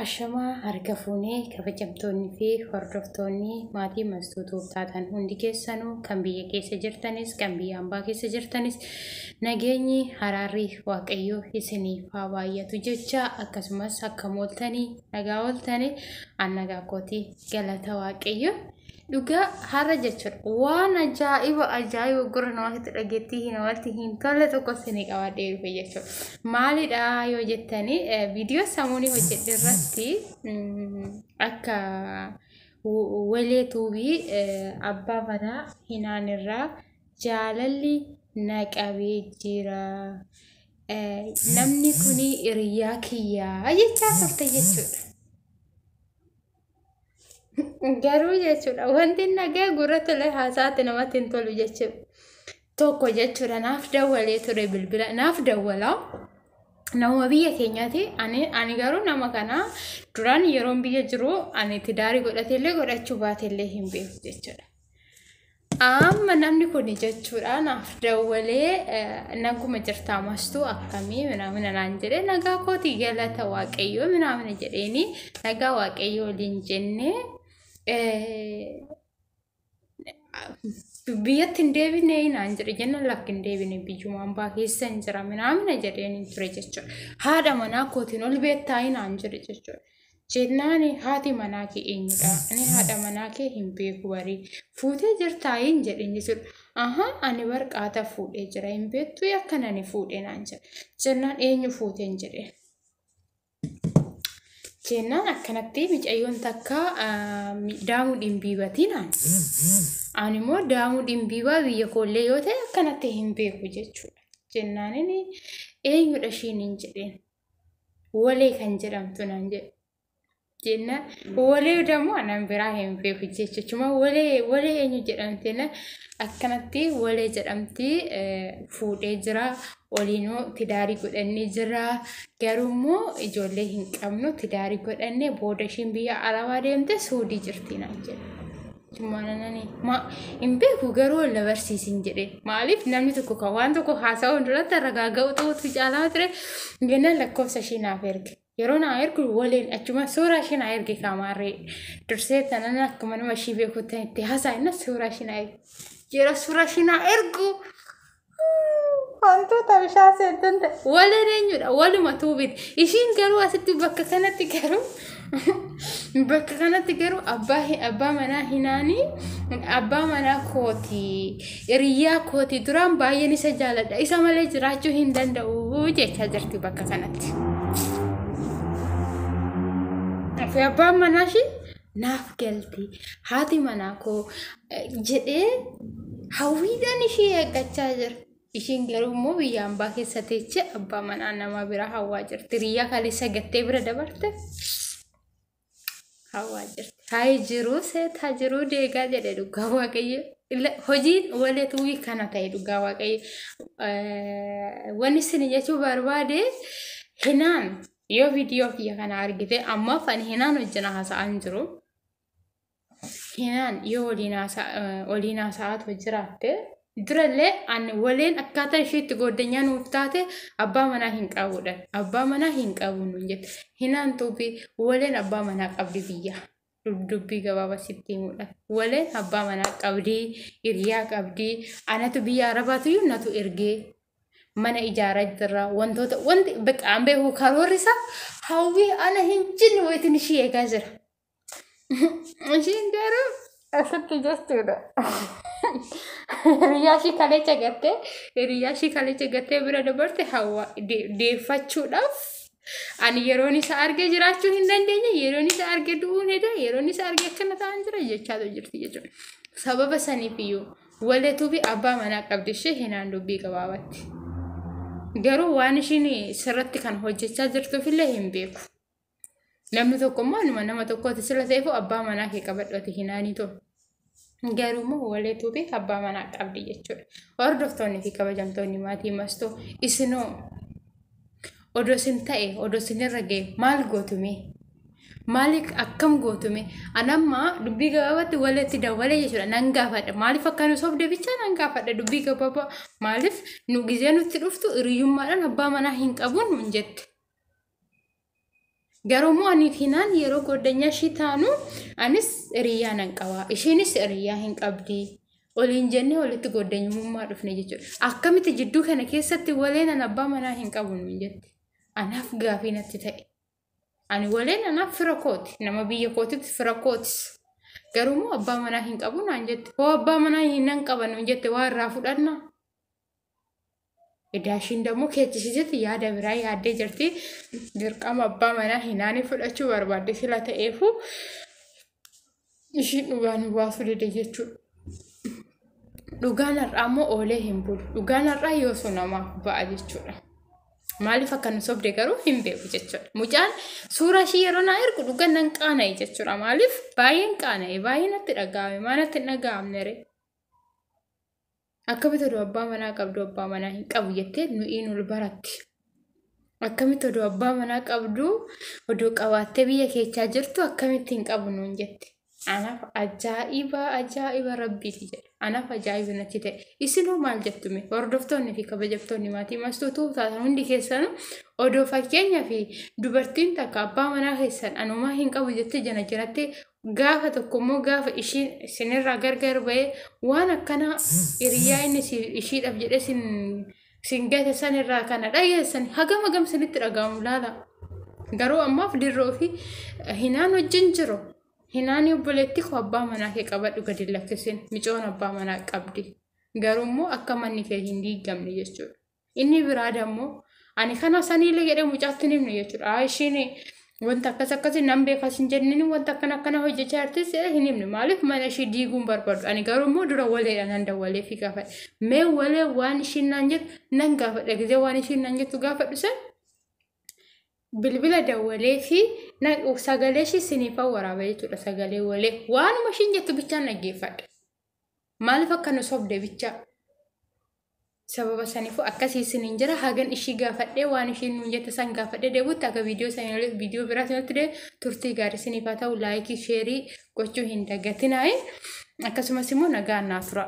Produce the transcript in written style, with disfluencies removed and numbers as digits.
Ashamaa harka fuunee kabajamtoonni fi hordoftoonni maatii mastuutuuf taatan hundi keessanuu kan biyya keessa jirtanis kan biyya ambaa keessa jirtanis nageenyi haraarri waaqayyoo isiniif haa baay'atu jecha akkasumas akka mooltanii nagaa ooltanii annagaa kootii galata waaqayyoo dhugaa har'a jechuudha waan ajaa'iba gurra namaatti dhageettii namatti hin tolle tokko isinii qabadhee dhufe jechuudha maalidha yoo jettanii viidiyoo samuunii hojjedhe irratti akka walee tuubii abbaa manaa hinaan irraa jaalalli naqabee jira namni kuni hiriyaa kiyyaa jechaa turte jechuudha. Garuu jechuudha wanti nagaa gurra tole haasaatti namatti hin tolu jechuudha tokko jechuudha naaf dawwalee ture bilbila naaf dawwalaa nama biyya keenyaati ani garuu nama kana duraan yeroon biyya jiru ani tidaarii godhateellee godhachuu baatellee hin beeku jechuudha. Amma namni kun jechuudha naaf dawwalee naguma jirtaa mastuu akkamii minamina naan jedhee nagaa kootii galata waaqayyoo minamina jedheeni nagaa waaqayyoo waliin jennee biyyatti hin deebine naan jedhe jenna lakki hin deebine biyyuma ambaa keessa hin jira minamina jedheen hin ture jechuudha. Haadha manaa kootiin ol beektaa naan jedhe jechuudha. Jennaani haati manaa kee eenyudha? Ani haadha manaa kee hin beeku barii fuutee jirtaa hin jedhin jechuudha. Ani warqaata fuudhee jira hin beektu akkana ni fuudhee naan jedhe. Jennaan eenyu fuutee hin jedheen. Jennaan akkanatti micayyoon takka daamuu dhimbiibatii naan jedhe. Ani immoo daamuu dhimbiibaa biyya koollee yoo ta'e akkanatti hin beeku jechuudha. Jennaan inni eenyudha ishiin hin jedheen. Walee kan jedhamtu naan jedhe. Jenna walee dammoo anan biraa hin beeku jechuudha. Walee eenyu jedhamte akkanatti walee jedhamti fuudhee jira waliinoo tidaarii godhannee jira garuummoo ijoollee hin qabnu tidaarii godhannee booda ishiin biyya arabaa deemte suudii jirti naan jedhe. Hin beeku garuu wal barsiisin jedhe maaliif namni tokko kan waan tokko haasa'uu duratti ragaa ga'u ta'utu caalaa ture jennaan lakkoofsa ishii naaf erge. Yeroo naa ergu waliin achuma suuraa ishee naa erge kaamarree dursee tanan akkuma nama ishii beeku itti haasa'inna suuraa ishee naa erge. Yeroo suuraa ishee naa ergu wantoota bishaan seetan ta'e waleen eenyudha waluma tuubiti. Ishiin garuu asitti bakka kanatti garuu abbaa manaa hinaanii abbaa manaa kootii hiriyaa kootii duraan baay'een isa jaaladha isa malee jiraachuu hin danda'u jechaa jirti bakka kanatti. Abbaan manaa ishii naaf galti haati manaa koo jedhee hawwiidhaan ishii eeggachaa jira. Ishiin garuu immoo biyya ambaa keessa teessee abbaa manaa nama bira hawwaa jirti. Hiriyaa kaleessa gattee bira dabarte hawwaa jirti. Haa jiruu deegaa jedhe dhugaa waaqayyo. Hojiin walee tuwii kana ta'e dhugaa waaqayyo. Wanni isin jechuu barbaade hinaan yoo viidiyoo kiyya kana argite ammaaf ani hinaan wajjin haasa'an jiru. Hinaan yoo waliin haasa'atu jiraatte durallee ani waleen akkaataa isheetti goddanyaa nuuf taate abbaa manaa hin qabudha. Abbaa manaa hin qabu nuun jette. Hinaan tuubii waleen abbaa manaa qabdi biyya. Dubbii gabaabaa sitti himudha. Waleen abbaa manaa qabdi, hiriyaa qabdi. Anatu biyya arabaatu natu ergee mana ijaaraa jirra wanti beekaan beeku karoorri isaa hawwii ana hin jinne wayitiin ishii eegaa jira. Ishiin garuu asitti jechuudha. Hiriyaa ishii kalecha gattee bira dabarte hawwaa deeffachuudhaaf ani yeroon isa arge jiraachuu hin dandeenye yeroon isa arge du'uun heda yeroon isa arge akkana ta'an jira jechaatu jirti jechuudha. Sababa saniif iyyuu waleetuu fi abbaa manaa qabdi ishee hinaan dubbii gabaabatti. Garuu waan ishiin sirratti kan hojjechaa jirtuufillee hin beeku. Namni tokko immoo nama tokkooti sila ta'eefu abbaa manaa kee qabadhoote hinaanii ta'u. Garuu immoo waleetuu fi abbaa manaa qabdi jechuudha. Hordoftoonni fi kabajamtoonni maatii mastuu isinoo odoo isin ta'e odoo isin irra ga'e maal gootume? Maaliif akkam gootume? Anamma dubbii gabaabatti walitti dawwalee jechuudha nan gaafadha. Maaliif akka nu sobde bichaa nan gaafadha dubbii gabaabaa maaliif nu gizee nutti dhuftu hiriyyummaadhaan abbaa manaa hin qabuun nun jette. Garuu ani hinaan yeroo godanya shitaanu anis riyaa nan qaba. Isheenis riyaa hin qabdi. Oliin jennee walitti godanyummaa dhufne jechuudha. Akkamitti jidduu kana keessatti waleen an abbaa manaa hin qabu nuun jette. Anaaf gaafii natti ta'e. Ani waleen anaaf fira kooti. Nama biyya kootitti fira kootis. Garuu abbaa manaa hin qabu naan jette. Hoo abbaa manaa hin qaban nuun jette waa irraa fudhannaa. Idaashiin dammoo keechisiisetti yaada biraa yaaddee jirti. Dirqama abbaa manaa hinaanii fudhachuu barbaadde sila ta'eefu ishiin dhugaan baasuu dide jechuudha. Dhugaan har'aa immoo oolee hin bulu. Dhugaan har'aa yoosuu namaaf ba'a jechuudha. Maaliif akka nu sobde garuu hin beeku jechuudha. Mucaan suuraa ishii yeroo naa ergu dhugaan nan qaana'e jechuudha. Maaliif baay'een qaana'e baay'ee natti dhaga'ame maa natti hin dhaga'amne ree. Akkamitti oduu abbaa manaa qabdu abbaa manaa hin qabu jettee nuyi ol baratti. Akkamitti oduu abbaa manaa qabdu oduu qabaattee biyya keechaa jirtu akkamitti hin qabu nuun jette. Anaaf ajaa'iba rabbiiti jedha. Anaaf ajaa'iba natti ta'e. Isinoo maal jettume? Hordoftoonni fi kabajamtoonni maatii mastuutuu taatan hundi keessanuu oduu fakkeenyaa fi dubartiin takka abbaa manaa keessan anumaa hin qabu jettee jana jirattee gaafa tokko immoo gaafa ishiin isinirraa gargar ba'ee waan akkanaa hiriyaa inni ishiidhaaf jedhee sin gate sanirraa kana dhageessan hagam sinitti dhaga'amu laala. Garuu ammaaf dirroo fi hinaan wajjin jiru. Hinaani obboleetti ko abbaa manaa kee qabadhu gadi lakkisin micoon abbaa manaa qabdi. Garuu immoo akka manni kee hin diigamne jechuudha. Inni biraa dammoo ani kana saniilee jedhee mucaatti himne jechuudha. Ishiin wanta akkasii nan beekas hin jennin wanta akkana hojjechaa jirtis hin himne. Maaliif mana ishii diiguun barbaadu? Ani garuu immoo dura waleedha nan dawwalee fi gaafadhe. Mee walee waan ishiin naan jettu nan gaafadha. Gizee waan ishiin naan jettu gaafadhu san bilbila dawwalee fi sagalee ishii siniifaa waraabaa jechuudha. Sagalee walee waanuma ishiin jettu bichaan dhaggeeffadha. Maaliif akka nu sobde bichaa? Sababa saniifuu akkasii isiniin jira. Hagan ishii gaafadhee waan ishiin nuun jette san gaafadhee deebuutti akka viidiyoo biraa sanatti turtii gaarii siniifaa ta'u laayikii sheerii gochuu hin dagatinaa. Akkasumas immoo nagaan naa tura.